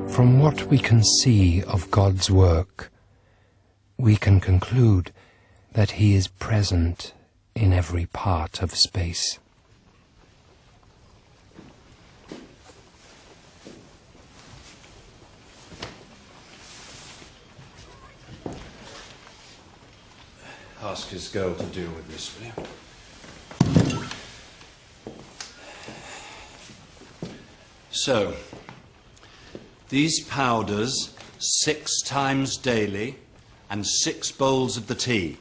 From what we can see of God's work, we can conclude that He is present in every part of space. Ask his girl to deal with this, will you? So, these powders 6 times daily and 6 bowls of the tea.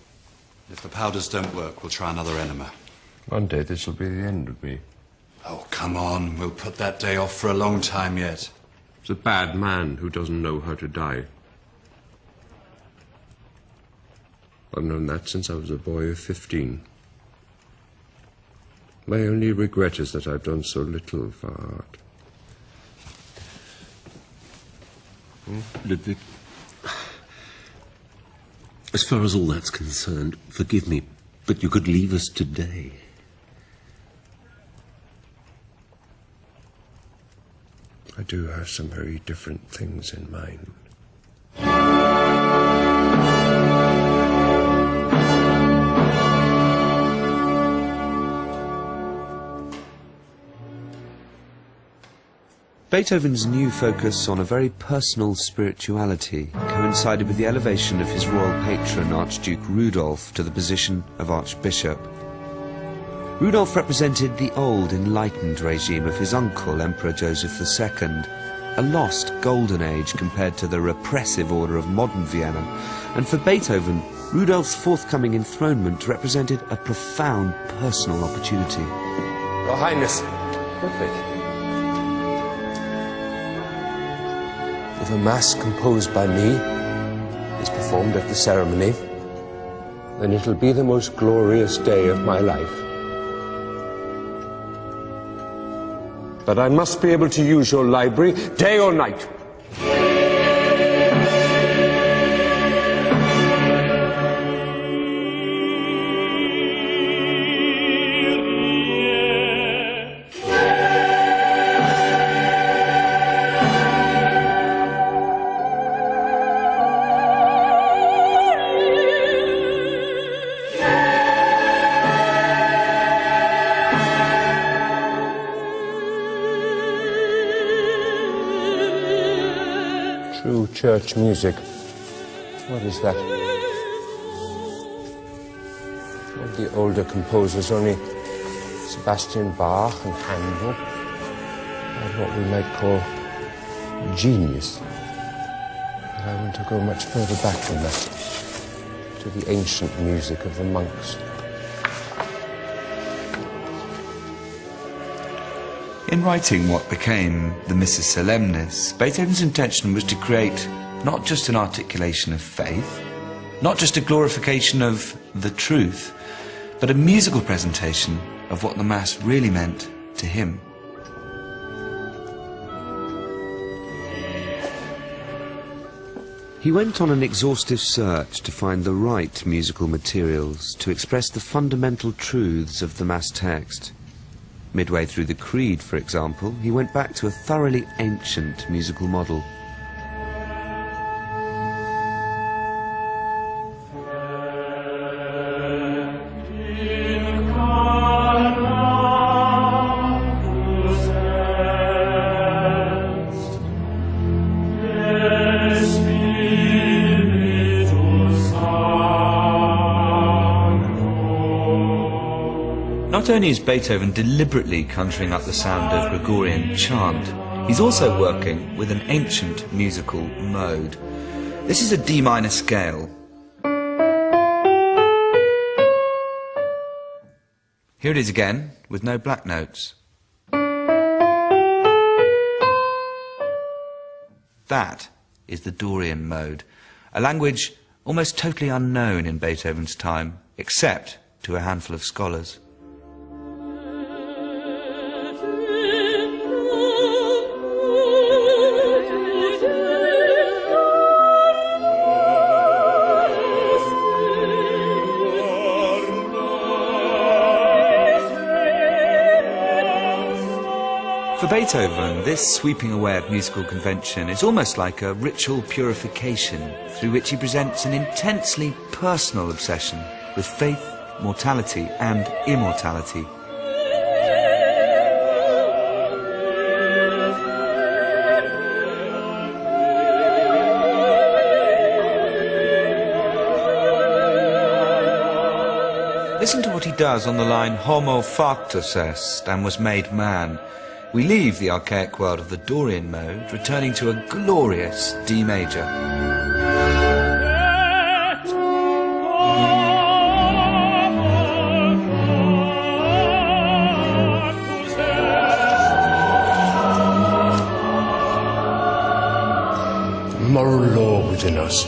If the powders don't work, we'll try another enema. One day this will be the end of me. Oh, come on. We'll put that day off for a long time yet. It's a bad man who doesn't know how to die. I've known that since I was a boy of 15. My only regret is that I've done so little for art. Ludwig, as far as all that's concerned, forgive me, but you could leave us today. I do have some very different things in mind. Beethoven's new focus on a very personal spirituality coincided with the elevation of his royal patron, Archduke Rudolf, to the position of Archbishop. Rudolf represented the old, enlightened regime of his uncle, Emperor Joseph II, a lost golden age compared to the repressive order of modern Vienna, and for Beethoven, Rudolf's forthcoming enthronement represented a profound personal opportunity. Your Highness, Ludwig. If a mass composed by me is performed at the ceremony, then it'll be the most glorious day of my life. But I must be able to use your library day or night. True church music. What is that? All the older composers, only Sebastian Bach and Handel, had what we might call genius. But I want to go much further back than that, to the ancient music of the monks. In writing what became the Missus Solemnis, Beethoven's intention was to create not just an articulation of faith, not just a glorification of the truth, but a musical presentation of what the Mass really meant to him. He went on an exhaustive search to find the right musical materials to express the fundamental truths of the Mass text. Midway through the Creed, for example, he went back to a thoroughly ancient musical model. Not only is Beethoven deliberately conjuring up the sound of Gregorian chant, he's also working with an ancient musical mode. This is a D minor scale. Here it is again, with no black notes. That is the Dorian mode, a language almost totally unknown in Beethoven's time, except to a handful of scholars. For For Beethoven, this sweeping away at musical convention is almost like a ritual purification through which he presents an intensely personal obsession with faith, mortality and immortality. Listen to what he does on the line Homo factus est and was made man. We leave the archaic world of the Dorian mode, returning to a glorious D major. The moral law within us.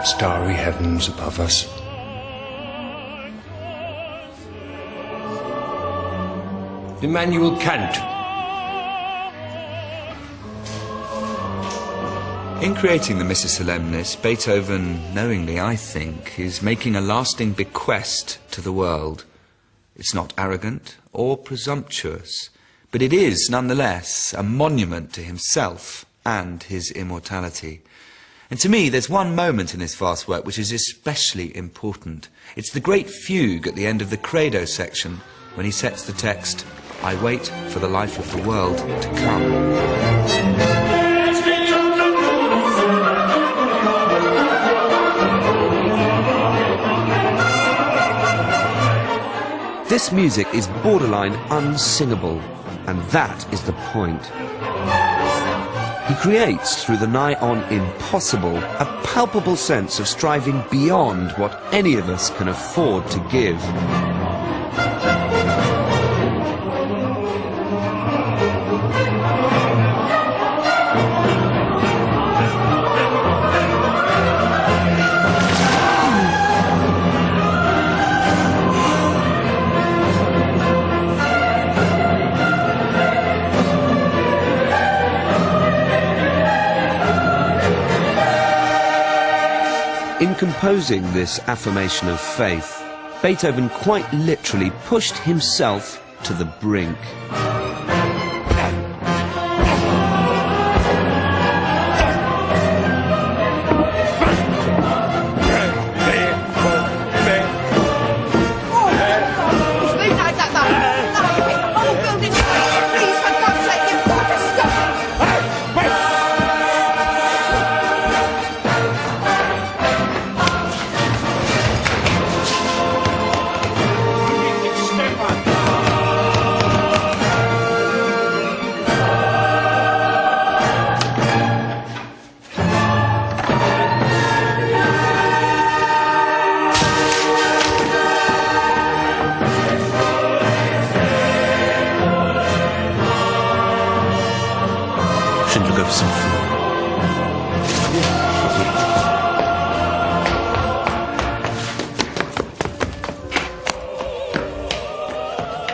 Starry heavens above us. Immanuel Kant. In creating the Missa Solemnis, Beethoven, knowingly I think, is making a lasting bequest to the world. It's not arrogant or presumptuous, but it is, nonetheless, a monument to himself and his immortality. And to me, there's one moment in this vast work which is especially important. It's the great fugue at the end of the Credo section, when he sets the text, "I wait for the life of the world to come." This music is borderline unsingable, and that is the point. He creates, through the nigh-on impossible, a palpable sense of striving beyond what any of us can afford to give. In composing this affirmation of faith, Beethoven quite literally pushed himself to the brink.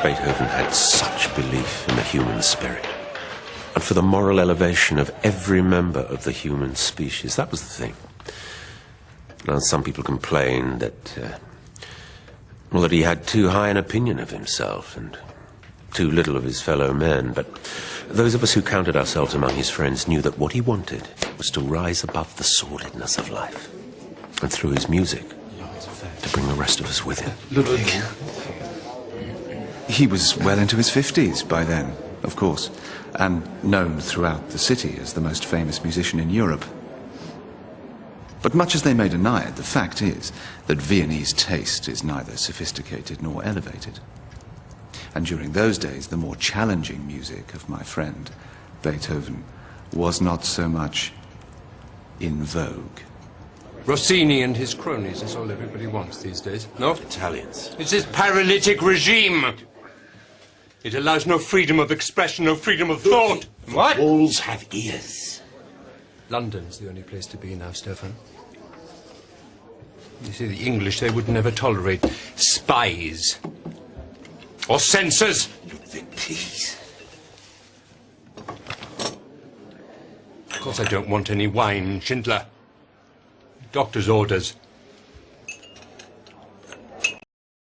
Beethoven had such belief in the human spirit and for the moral elevation of every member of the human species. That was the thing. Now, some people complain that, that he had too high an opinion of himself and too little of his fellow men, but those of us who counted ourselves among his friends knew that what he wanted was to rise above the sordidness of life, and through his music, to bring the rest of us with him. Ludwig. He was well into his 50s by then, of course, and known throughout the city as the most famous musician in Europe. But much as they may deny it, the fact is that Viennese taste is neither sophisticated nor elevated. And during those days, the more challenging music of my friend Beethoven was not so much in vogue. Rossini and his cronies is all everybody wants these days. No? Italians. It's this paralytic regime. It allows no freedom of expression, no freedom of thought. What? Walls have ears. London's the only place to be now, Stefan. You see, the English, they would never tolerate spies. Or censors. Ludwig, please. Of course I don't want any wine, Schindler. Doctor's orders.